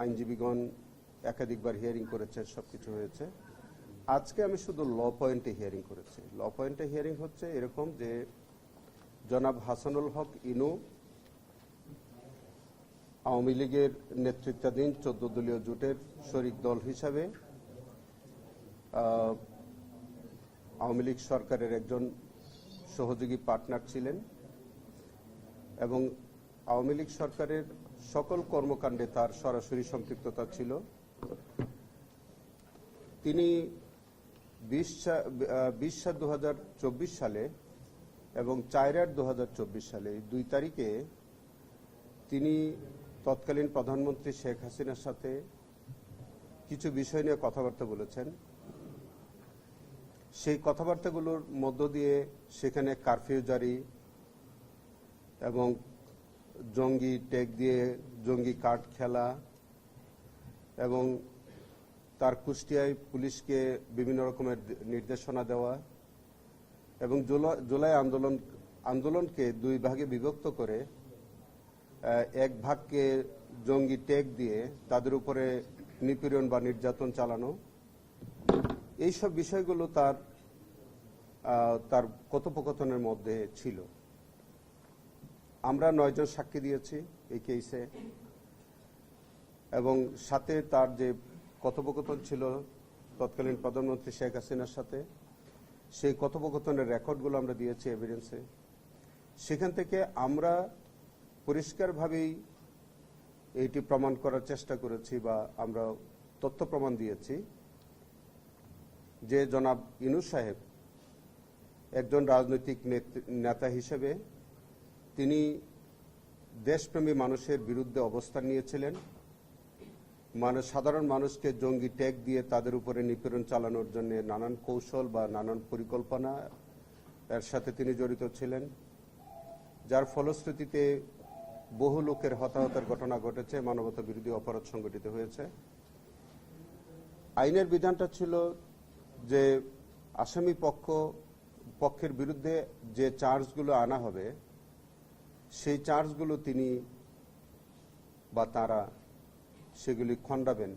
আইনজীবীগণ একাধিকবার হিয়ারিং করেছে, সবকিছু হয়েছে। আজকে আমি শুধু ল পয়েন্টে হিয়ারিং করেছি। ল পয়েন্টে হিয়ারিং হচ্ছে এরকম যে জনাব হাসানুল হক ইনু আওয়ামী লীগের নেতৃত্বাধীন 14 দলীয় জোটের শরিক দল হিসাবে আওয়ামী লীগ সরকারের একজন সহযোগী পার্টনার ছিলেন এবং আওয়ামী লীগ সরকারের সকল কর্মকাণ্ডে তার সরাসরি সম্পৃক্ততা ছিল। তিনি 20/7/2024 সালে এবং 4/8/2024 সালে 2 তারিখে তিনি তৎকালীন প্রধানমন্ত্রী শেখ হাসিনার সাথে কিছু বিষয় নিয়ে কথাবার্তা বলেছেন। সেই কথাবার্তাগুলোর মধ্য দিয়ে সেখানে কারফিউ জারি এবং জঙ্গি ট্যাগ দিয়ে জঙ্গি কার্ড খেলা এবং তার কুষ্টিয়ায় পুলিশকে বিভিন্ন রকমের নির্দেশনা দেওয়া এবং জুলাই আন্দোলনকে 2 ভাগে বিভক্ত করে এক ভাগকে জঙ্গি ট্যাগ দিয়ে তাদের উপরে নিপীড়ন বা নির্যাতন চালানো, এইসব বিষয়গুলো তার কথোপকথনের মধ্যে ছিল। আমরা 9 জন সাক্ষী দিয়েছি এই কেসে এবং সাথে তার যে কথোপকথন ছিল তৎকালীন প্রধানমন্ত্রী শেখ হাসিনার সাথে, সেই কথোপকথনের রেকর্ডগুলো আমরা দিয়েছি এভিডেন্সে। সেখান থেকে আমরা পরিষ্কারভাবেই এইটি প্রমাণ করার চেষ্টা করেছি বা আমরা তথ্য প্রমাণ দিয়েছি যে জনাব ইনু সাহেব একজন রাজনৈতিক নেতা হিসেবে তিনি দেশপ্রেমী মানুষের বিরুদ্ধে অবস্থান নিয়েছিলেন। সাধারণ মানুষকে জঙ্গি ট্যাগ দিয়ে তাদের উপরে নিপীড়ন চালানোর জন্য নানান কৌশল বা নানান পরিকল্পনা এর সাথে তিনি জড়িত ছিলেন, যার ফলশ্রুতিতে বহু লোকের হতাহতের ঘটনা ঘটেছে, মানবতা বিরোধী অপরাধ সংঘটিত হয়েছে। আইনের বিধানটা ছিল যে আসামি পক্ষের বিরুদ্ধে যে চার্জগুলো আনা হবে সেই চার্জগুলো তিনি বা তারা সেগুলি খণ্ডাবেন।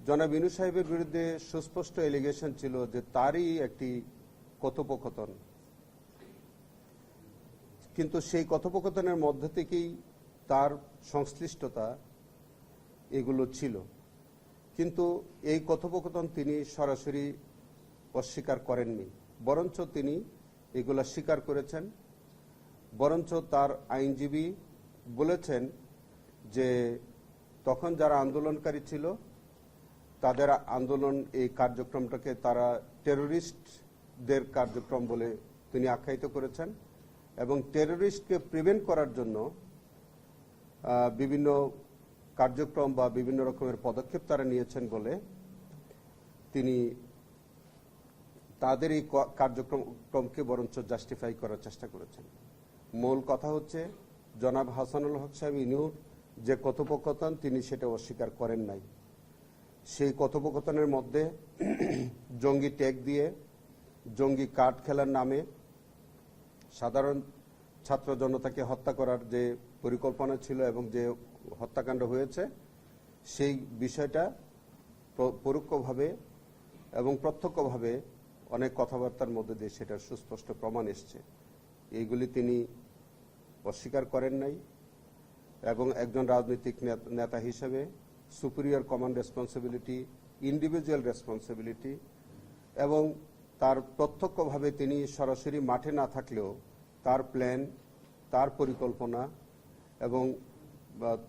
জনাব ইনু সাহেবের বিরুদ্ধে সুস্পষ্ট এলিগেশন ছিল যে তারই একটি কথোপকথন, কিন্তু সেই কথোপকথনের মধ্যে থেকেই তার সংশ্লিষ্টতা এগুলো ছিল। কিন্তু এই কথোপকথন তিনি সরাসরি অস্বীকার করেননি, বরঞ্চ তিনি এগুলা স্বীকার করেছেন। বরঞ্চ তার আইনজীবী বলেছেন যে তখন যারা আন্দোলনকারী ছিল তাদের আন্দোলন এই কার্যক্রমটাকে তারা টেরোরিস্টদের কার্যক্রম বলে তিনি আখ্যায়িত করেছেন এবং টেরোরিস্টকে প্রিভেন্ট করার জন্য বিভিন্ন কার্যক্রম বা বিভিন্ন রকমের পদক্ষেপ তারা নিয়েছেন বলে তিনি তাদের এই কার্যক্রমকে বরঞ্চ জাস্টিফাই করার চেষ্টা করেছেন। মূল কথা হচ্ছে জনাব হাসানুল হক সাহেব ইনুর যে কথোপকথন তিনি সেটা অস্বীকার করেন নাই। সেই কথোপকথনের মধ্যে জঙ্গি ট্যাগ দিয়ে জঙ্গি কার্ড খেলার নামে সাধারণ ছাত্র জনতাকে হত্যা করার যে পরিকল্পনা ছিল এবং যে হত্যাকাণ্ড হয়েছে সেই বিষয়টা পরোক্ষভাবে এবং প্রত্যক্ষভাবে অনেক কথাবার্তার মধ্যে দিয়ে সেটার সুস্পষ্ট প্রমাণ এসছে। এইগুলি তিনি অস্বীকার করেন নাই এবং একজন রাজনৈতিক নেতা হিসেবে superior command responsibility, individual responsibility এবং তার প্রত্যক্ষভাবে তিনি সরাসরি মাঠে না থাকলেও তার প্ল্যান, তার পরিকল্পনা এবং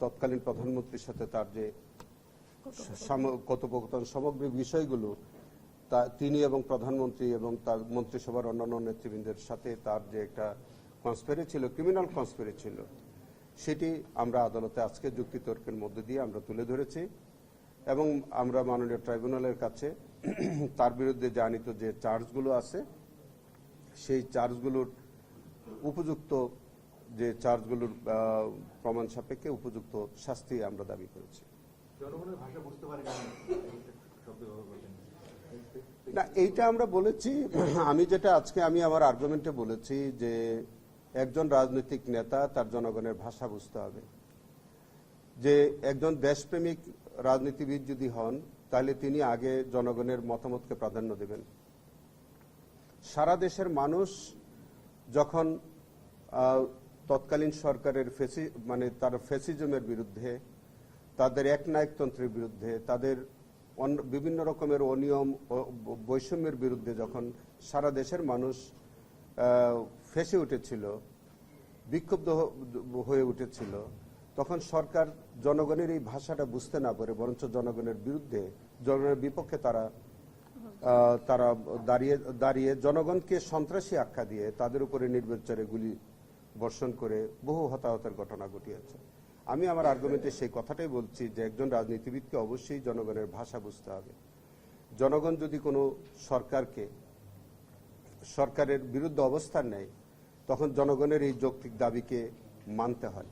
তৎকালীন প্রধানমন্ত্রীর সাথে তার যে কথোপকথন সামগ্রিক বিষয়গুলো তিনি এবং প্রধানমন্ত্রী এবং তার মন্ত্রিসভার অন্যান্য নেতৃবৃন্দের সাথে তার যে একটা কনস্পিরেসি ছিল, ক্রিমিনাল কনস্পিরেসি ছিল, সেটি আমরা আদালতে আজকে যুক্তিতর্কের মধ্যে দিয়ে আমরা তুলে ধরেছি এবং আমরা মাননীয় ট্রাইব্যুনালের কাছে তার বিরুদ্ধে যে আনীত যে চার্জগুলো আছে সেই চার্জগুলোর উপযুক্ত যে চার্জগুলোর প্রমাণ সাপেক্ষে উপযুক্ত শাস্তি আমরা দাবি করেছি। না, এইটা আমরা বলেছি, আমি যেটা আজকে আমি আমার আর্গুমেন্টে বলেছি যে একজন রাজনৈতিক নেতা তার জনগণের ভাষা বুঝতে হবে। যে একজন দেশপ্রেমিক রাজনীতিবিদ যদি হন তাহলে তিনি আগে জনগণের মতামতকে প্রাধান্য দেবেন। সারা দেশের মানুষ যখন তৎকালীন সরকারের তার ফ্যাসিজমের বিরুদ্ধে, তাদের একনায়কতন্ত্রের বিরুদ্ধে, তাদের বিভিন্ন রকমের অনিয়ম বৈষম্যের বিরুদ্ধে যখন সারা দেশের মানুষ ফেসে উঠেছিল, বিক্ষুব্ধ হয়ে উঠেছিল, তখন সরকার জনগণের এই ভাষাটা বুঝতে না পারে বরঞ্চ জনগণের বিরুদ্ধে, জনগণের বিপক্ষে তারা দাঁড়িয়ে জনগণকে সন্ত্রাসী আখ্যা দিয়ে তাদের উপরে নির্বিচারে গুলি বর্ষণ করে বহু হতাহতের ঘটনা ঘটিয়েছে। আমি আমার আর্গুমেন্টে সেই কথাটাই বলছি যে একজন রাজনীতিবিদকে অবশ্যই জনগণের ভাষা বুঝতে হবে। জনগণ যদি কোনো সরকারের বিরুদ্ধে অবস্থান নেয় তখন জনগণের এই যৌক্তিক দাবিকে মানতে হয়,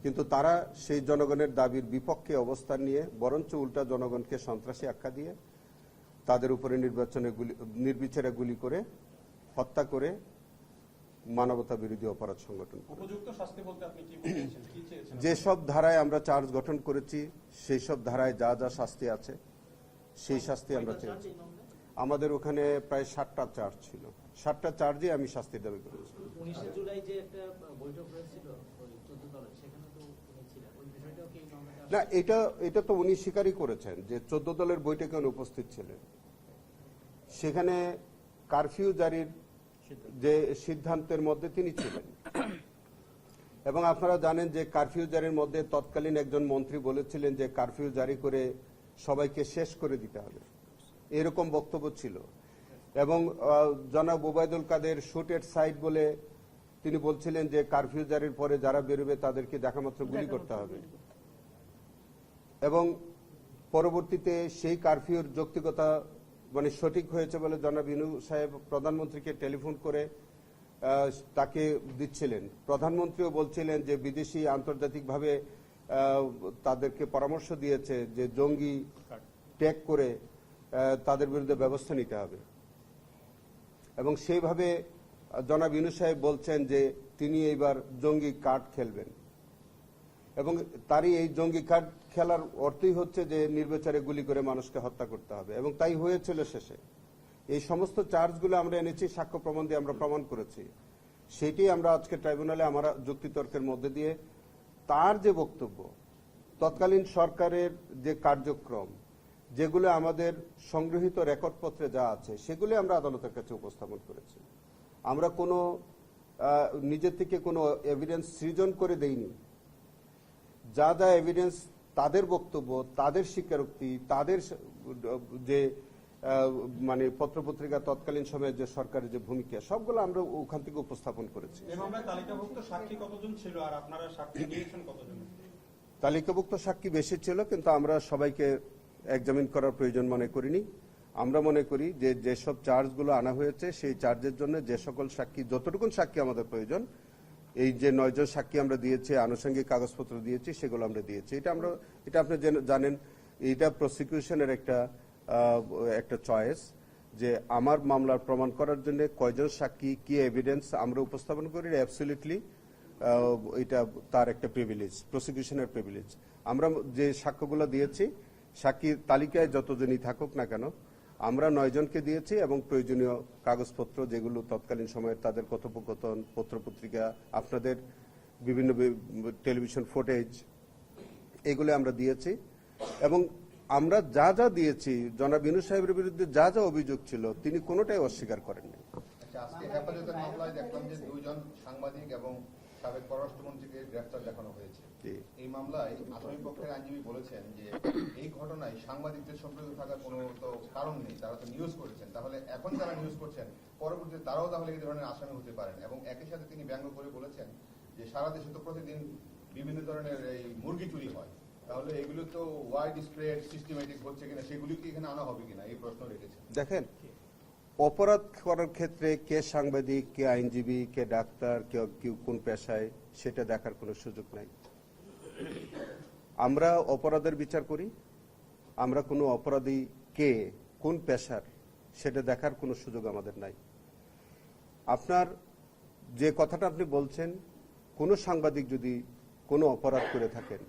কিন্তু তারা সেই জনগণের দাবির বিপক্ষে অবস্থান নিয়ে বরঞ্চ উল্টা জনগণকে সন্ত্রাসী আখ্যা দিয়ে তাদের উপরে নির্বিচারে গুলি করে হত্যা করে মানবতা বিরোধী অপরাধ সংগঠন। উপযুক্ত শাস্তি বলতে আপনি কি বুঝেছেন, কি চেয়েছেন? যেসব ধারায় আমরা চার্জ গঠন করেছি সেই সব ধারায় যা যা শাস্তি আছে সেই শাস্তি আমরা চেয়েছি। আমাদের ওখানে প্রায় 60টা চার্জ ছিল, 60টা চার্জে আমি শাস্তি দাবি করেছি। 19 জুলাই যে একটা বৈঠক হয়েছিল ওই 14 দলের, সেখানে তো উনি ছিলেন, ওই বিষয়টাও কি না, এটা তো উনি স্বীকারই করেছেন যে 14 দলের বৈঠকে উনি উপস্থিত ছিলেন। সেখানে কারফিউ জারির যে সিদ্ধান্তের মধ্যে তিনি ছিলেন এবং আপনারা জানেন যে কারফিউ জারির মধ্যে তৎকালীন একজন মন্ত্রী বলেছিলেন যে কারফিউ জারি করে সবাইকে শেষ করে দিতে হবে, এরকম বক্তব্য ছিল। এবং জনাব ওবায়দুল কাদের শুট এট সাইট বলে তিনি বলছিলেন যে কারফিউ জারির পরে যারা বেরোবে তাদেরকে দেখামাত্র গুলি করতে হবে। এবং পরবর্তীতে সেই কারফিউর যৌক্তিকতা সঠিক হয়েছে বলে জনাব ইউনূস সাহেব প্রধানমন্ত্রীকে টেলিফোন করে তাকে দিচ্ছিলেন। প্রধানমন্ত্রীও বলছিলেন যে বিদেশি আন্তর্জাতিকভাবে তাদেরকে পরামর্শ দিয়েছে যে জঙ্গি ট্যাগ করে তাদের বিরুদ্ধে ব্যবস্থা নিতে হবে। এবং সেইভাবে জনাব ইউনূস সাহেব বলছেন যে তিনি এইবার জঙ্গি কার্ড খেলবেন এবং তারই এই জঙ্গি কার্ড খেলার অর্থই হচ্ছে যে নির্বিচারে গুলি করে মানুষকে হত্যা করতে হবে, এবং তাই হয়েছিল শেষে। এই সমস্ত চার্জগুলো আমরা এনেছি, সাক্ষ্য প্রমাণ দিয়ে আমরা প্রমাণ করেছি। সেটি আমরা আজকে ট্রাইব্যুনালে আমরা যুক্তিতর্কের মধ্যে দিয়ে তার যে বক্তব্য, তৎকালীন সরকারের যে কার্যক্রম, যেগুলো আমাদের সংগৃহীত রেকর্ডপত্রে যা আছে সেগুলো আমরা আদালতের কাছে উপস্থাপন করেছি। আমরা কোনো নিজের থেকে কোনো এভিডেন্স সৃজন করে দেইনি। যা যা এভিডেন্স, তাদের বক্তব্য, তাদের স্বীকারোক্তি, তাদের যে পত্রপত্রিকা তৎকালীন সময়ে যে সরকারের যে ভূমিকা, সবগুলো আমরা ওখান থেকে উপস্থাপন করেছি। তালিকাভুক্ত সাক্ষী কতজন ছিল আর আপনারা সাক্ষী দিয়েছেন কতজন? তালিকাভুক্ত সাক্ষী বেশি ছিল, কিন্তু আমরা সবাইকে এক্সামিন করার প্রয়োজন মনে করিনি। আমরা মনে করি যে যেসব চার্জগুলো আনা হয়েছে সেই চার্জের জন্য যে সকল সাক্ষী, যতটুকু সাক্ষী আমাদের প্রয়োজন, এই যে 9 জন সাক্ষী আমরা দিয়েছি, আনুষঙ্গিক কাগজপত্র দিয়েছি, সেগুলো আমরা দিয়েছি। এটা আপনি জানেন, এটা প্রসিকিউশনের একটা চয়েস যে আমার মামলার প্রমাণ করার জন্য কয়জন সাক্ষী, কি এভিডেন্স আমরা উপস্থাপন করি, অ্যাবসলিউটলি এটা তার একটা প্রিভিলেজ, প্রসিকিউশনের প্রিভিলেজ। আমরা যে সাক্ষ্যগুলো দিয়েছি, সাক্ষীর তালিকায় যতজনই থাকুক না কেন, আমরা 9 জনকে দিয়েছি এবং প্রয়োজনীয় কাগজপত্র যেগুলো তৎকালীন সময়ের তাদের কথোপকথন, পত্রপত্রিকা, আপনাদের বিভিন্ন টেলিভিশন ফুটেজ, এগুলো আমরা দিয়েছি। এবং আমরা যা যা দিয়েছি, জনাব ইউনূস সাহেবের বিরুদ্ধে যা যা অভিযোগ ছিল তিনি কোনোটাই অস্বীকার করেননি। আজকে হেফাজতের মামলায় দেখলাম যে 2 জন সাংবাদিক এবং সাবেক পররাষ্ট্রমন্ত্রীকে গ্রেফতার দেখানো হয়েছে। এই মামলায় আসামি পক্ষের আইনজীবী বলেছেন যে এই ঘটনায় সাংবাদিকদের সম্পৃক্ত থাকার কোনো তো কারণ নেই, তারা তো নিউজ করেছেন, তাহলে এখন যারা নিউজ করছেন পরবর্তীতে তারাও তাহলে এই ধরনের আসামি হতে পারেন। এবং একই সাথে তিনি ব্যঙ্গ করে বলেছেন যে সারা দেশে তো প্রতিদিন বিভিন্ন ধরনের এই মুরগি চুরি হয়, তাহলে এগুলো তো ওয়াইড স্প্রেড সিস্টেমেটিক হচ্ছে কিনা, সেগুলি কি এখানে আনা হবে কিনা, এই প্রশ্ন রেখেছেন। দেখেন, অপরাধ করার ক্ষেত্রে কে সাংবাদিক, কে আইনজীবী, কে ডাক্তার, কেউ কোন পেশায়, সেটা দেখার কোনো সুযোগ নাই। আমরা অপরাধের বিচার করি, আমরা কোনো অপরাধী কে, কোন পেশার, সেটা দেখার কোনো সুযোগ আমাদের নাই। আপনার যে কথাটা আপনি বলছেন, কোনো সাংবাদিক যদি কোনো অপরাধ করে থাকেন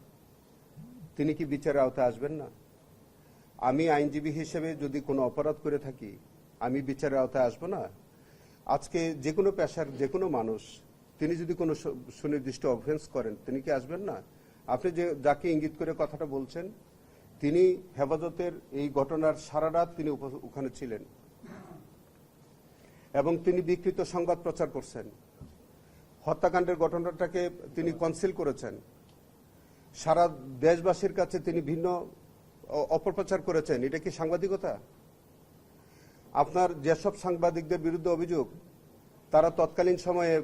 তিনি কি বিচারের আওতায় আসবেন না? আমি আইনজীবী হিসেবে যদি কোনো অপরাধ করে থাকি, আমি বিচারের আওতায় আসবো না? আজকে যে কোনো পেশার যে কোনো মানুষ তিনি যদি কোনো সুনির্দিষ্ট অফেন্স করেন, তিনি কি আসবেন না? আপনি যে যাকে ইঙ্গিত করে কথাটা বলছেন, তিনি হেফাজতের এই ঘটনার সারা রাত তিনি ওখানে ছিলেন এবং তিনি বিকৃত সংবাদ প্রচার করছেন। হত্যাকাণ্ডের ঘটনাটাকে তিনি কনসিল করেছেন। সারা দেশবাসীর কাছে তিনি ভিন্ন অপপ্রচার করেছেন। এটা কি সাংবাদিকতা? আপনার যেসব সাংবাদিকদের বিরুদ্ধে অভিযোগ, তারা তৎকালীন সময়ে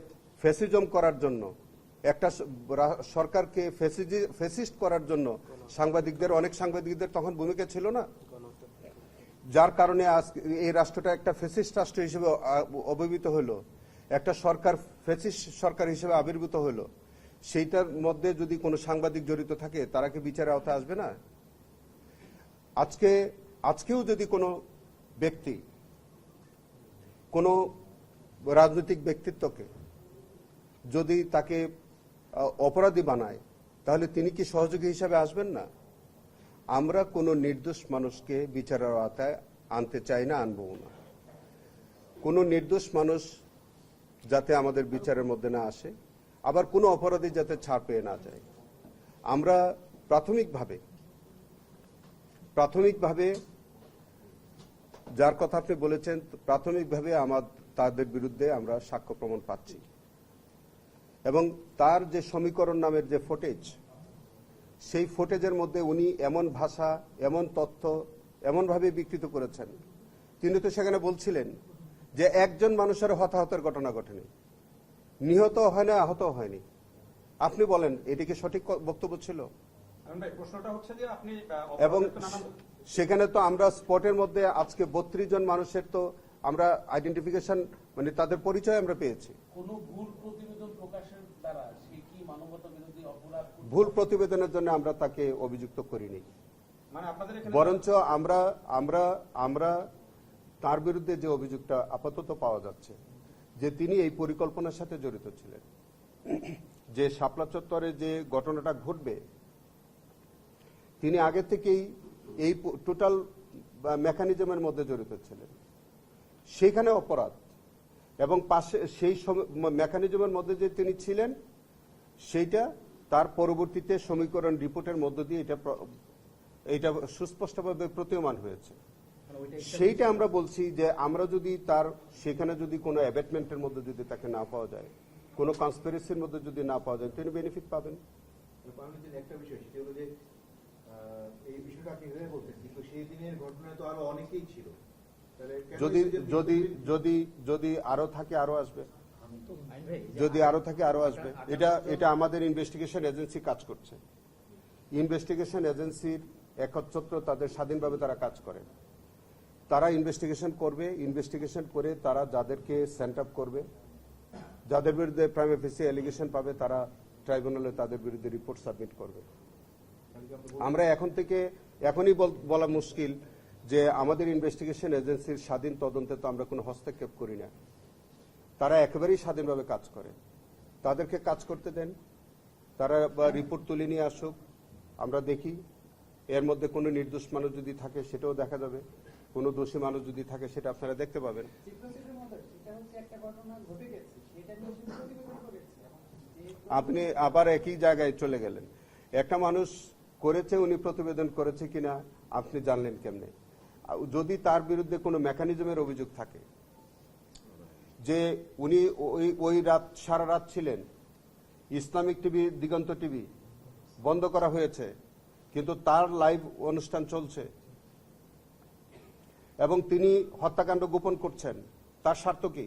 ফ্যাসিজম করার জন্য, একটা সরকারকে ফ্যাসিস্ট করার জন্য অনেক সাংবাদিকদের তখন ভূমিকা ছিল না, যার কারণে আজ এই রাষ্ট্রটা একটা ফ্যাসিস্ট রাষ্ট্র হিসেবে অভিভূত হলো, একটা সরকার ফ্যাসিস্ট সরকার হিসেবে আবির্ভূত হলো। সেইটার মধ্যে যদি কোনো সাংবাদিক জড়িত থাকে, তারা কি বিচারের আওতায় আসবে না? আজকেও যদি কোনো ব্যক্তি কোনো রাজনৈতিক ব্যক্তিত্বকে যদি তাকে অপরাধী বানায়, তাহলে তিনি কি সহযোগী হিসাবে আসবেন না? আমরা কোনো নির্দোষ মানুষকে বিচারের আওতায় আনতে চাই না, আনবও না। কোনো নির্দোষ মানুষ যাতে আমাদের বিচারের মধ্যে না আসে, আবার কোনো অপরাধী যাতে ছাড় পেয়ে না যায়। আমরা প্রাথমিকভাবে যার কথা আপনি বলেছেন, প্রাথমিকভাবে তাদের বিরুদ্ধে আমরা সাক্ষ্য প্রমাণ পাচ্ছি এবং তার যে সমীকরণ নামের যে ফুটেজ, সেই ফুটেজের মধ্যে উনি এমন ভাষা, এমন তথ্য এমনভাবে বিকৃত করেছেন। তিনি তো সেখানে বলছিলেন যে একজন মানুষের হতাহতের ঘটনা ঘটেনি, নিহত হয় না, আহত হয়নি। আপনি বলেন, এটি কি সঠিক বক্তব্য ছিল? প্রশ্নটা হচ্ছে যে আপনি এবং সেখানে তো আমরা স্পটের মধ্যে আজকে 32 জন মানুষের তো আমরা আইডেন্টিফিকেশন, মানে তাদের পরিচয় আমরা পেয়েছি। কোনো ভুল প্রতিবেদন প্রকাশের দ্বারা সে কি মানবতা বিরোধী অপরাধ? ভুল প্রতিবেদনের জন্য আমরা তাকে অভিযুক্ত করিনি, মানে আপনাদের এখানে বরঞ্চ আমরা তার বিরুদ্ধে যে অভিযোগটা আপাতত পাওয়া যাচ্ছে, যে তিনি এই পরিকল্পনার সাথে জড়িত ছিলেন, যে শাপলা চত্বরে যে ঘটনাটা ঘটবে, তিনি আগে থেকেই এই টোটাল মেকানিজমের মধ্যে জড়িত ছিলেন। সেইখানে অপরাধ এবং পাশে সেই মেকানিজমের মধ্যে যে তিনি ছিলেন, সেইটা তার পরবর্তীতে সমীকরণ রিপোর্টের মধ্য দিয়ে এটা সুস্পষ্টভাবে প্রতীয়মান হয়েছে। সেইটা আমরা বলছি যে আমরা যদি সেখানে যদি কোনো অ্যাবেটমেন্টের মধ্যে যদি তাকে না পাওয়া যায়, কোনো কনস্পিরেসির মধ্যে যদি না পাওয়া যায়, তিনি বেনিফিট পাবেন। একটা বিষয় সেটা হলো যে এই বিষয়টা আপনি এভাবে বলতেন, কিন্তু সেই দিনের ঘটনায় তো আরো অনেকেই ছিল। যদি আরো থাকে আরো আসবে, যদি আরো থাকে আরো আসবে। এটা আমাদের ইনভেস্টিগেশন এজেন্সি কাজ করছে। ইনভেস্টিগেশন এজেন্সির একচ্ছত্র তাদের স্বাধীনভাবে তারা কাজ করে। তারা ইনভেস্টিগেশন করবে, ইনভেস্টিগেশন করে তারা যাদেরকে সেন্ট আপ করবে, যাদের বিরুদ্ধে প্রাইম ফেসি অ্যালিগেশন পাবে, তারা ট্রাইব্যুনালে তাদের বিরুদ্ধে রিপোর্ট সাবমিট করবে। আমরা এখনই বলা মুশকিল যে আমাদের ইনভেস্টিগেশন এজেন্সির স্বাধীন তদন্তে তো আমরা কোনো হস্তক্ষেপ করি না। তারা একেবারেই স্বাধীনভাবে কাজ করে। তাদেরকে কাজ করতে দেন, তারা রিপোর্ট তুলে নিয়ে আসুক, আমরা দেখি। এর মধ্যে কোনো নির্দোষ মানুষ যদি থাকে সেটাও দেখা যাবে, কোনো দোষী মানুষ যদি থাকে সেটা আপনারা দেখতে পাবেন। আপনি আবার একই জায়গায় চলে গেলেন। একটা মানুষ করেছে, উনি প্রতিবেদন করেছে কিনা আপনি জানলেন কেমনে? যদি তার বিরুদ্ধে কোনো মেকানিজমের অভিযোগ থাকে, যে উনি ওই রাত সারা রাত ছিলেন, ইসলামিক টিভি, দিগন্ত টিভি বন্ধ করা হয়েছে, কিন্তু তার লাইভ অনুষ্ঠান চলছে এবং তিনি হত্যাকাণ্ড গোপন করছেন, তার স্বার্থ কি?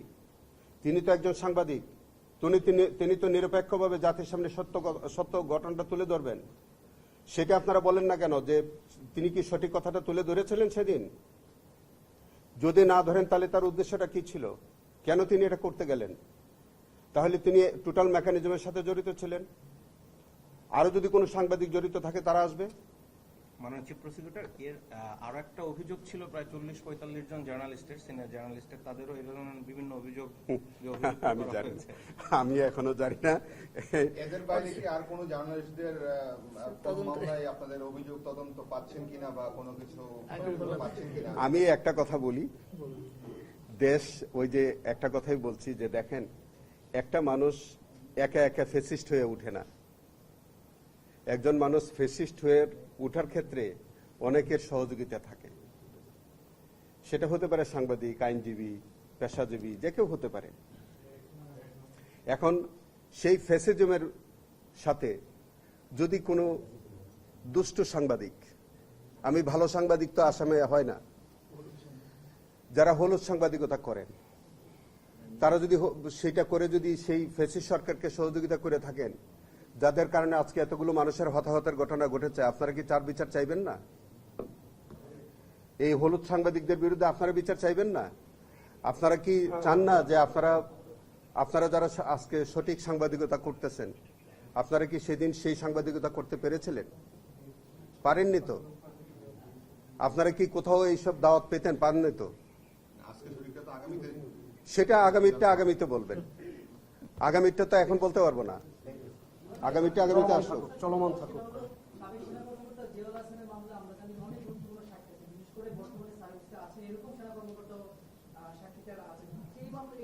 তিনি তো একজন সাংবাদিক, তিনি তো নিরপেক্ষভাবে জাতির সামনে সত্য ঘটনাটা তুলে ধরবেন। সেটা আপনারা বলেন না কেন যে তিনি কি সঠিক কথাটা তুলে ধরেছিলেন সেদিন? যদি না ধরেন তাহলে তার উদ্দেশ্যটা কি ছিল? কেন তিনি এটা করতে গেলেন? তাহলে তিনি টোটাল মেকানিজমের সাথে জড়িত ছিলেন। আরো যদি কোনো সাংবাদিক জড়িত থাকে তারা আসবে। মাননীয় চিফ প্রসিকিউটর, এর আরো একটা অভিযোগ ছিল প্রায় 40-45 জন জার্নালিস্টের, সিনিয়র জার্নালিস্টের, তাদেরও এই ধরনের বিভিন্ন অভিযোগ যে অভিযোগ আমি করা জানি হয়েছে। আমি এখনো জানি না। এদের বাইরে কি আর কোনো জার্নালিস্টদের মামলায় আপনাদের অভিযোগ তদন্ত পাচ্ছেন কিনা বা কোনো কিছু পাচ্ছেন কিনা? আমি একটা কথা বলি, দেশ ওই যে একটা কথাই বলছি যে দেখেন, একটা মানুষ একা একা ফেসিস্ট হয়ে উঠে না। একজন মানুষ ফেসিস্ট হয়ে উঠার ক্ষেত্রে অনেকের সহযোগিতা থাকে। সেটা হতে পারে সাংবাদিক, আইনজীবী, পেশাজীবী, যে কেউ হতে পারে। এখন সেই ফ্যাসিজমের সাথে যদি কোনো দুষ্ট সাংবাদিক, আমি ভালো সাংবাদিক তো আসামে হয় না, যারা হলুদ সাংবাদিকতা করেন, তারা যদি সেটা করে যদি সেই ফ্যাসিস্ট সরকারকে সহযোগিতা করে থাকেন, যাদের কারণে আজকে এতগুলো মানুষের হতাহতের ঘটনা ঘটেছে, আপনারা কি তার বিচার চাইবেন না? এই হলুদ সাংবাদিকদের বিরুদ্ধে আপনারা বিচার চাইবেন না? আপনারা কি চান না যে আপনারা যারা আজকে সঠিক সাংবাদিকতা করতেছেন, আপনারা কি সেদিন সেই সাংবাদিকতা করতে পেরেছিলেন? পারেননি তো। আপনারা কি কোথাও এইসব দাওয়াত পেতেন? পাননি তো। আজকে শরীরটা তো আগামীতে সেটা আগামীতে বলবেন। আগামীটা তো এখন বলতে পারবো না। আগামীতে আসলো। চলমান থাকুক। সাবেক সেনা কর্মকর্তা জিয়াউল হাসানের মামলা আমরা জানি অনেক গুরুত্বপূর্ণ সাক্ষী আছে, বিশেষ করে বর্তমানে সার্ভিসে আছে এরকম সেনা কর্মকর্তা সাক্ষীরা আছেন। সেই মামলা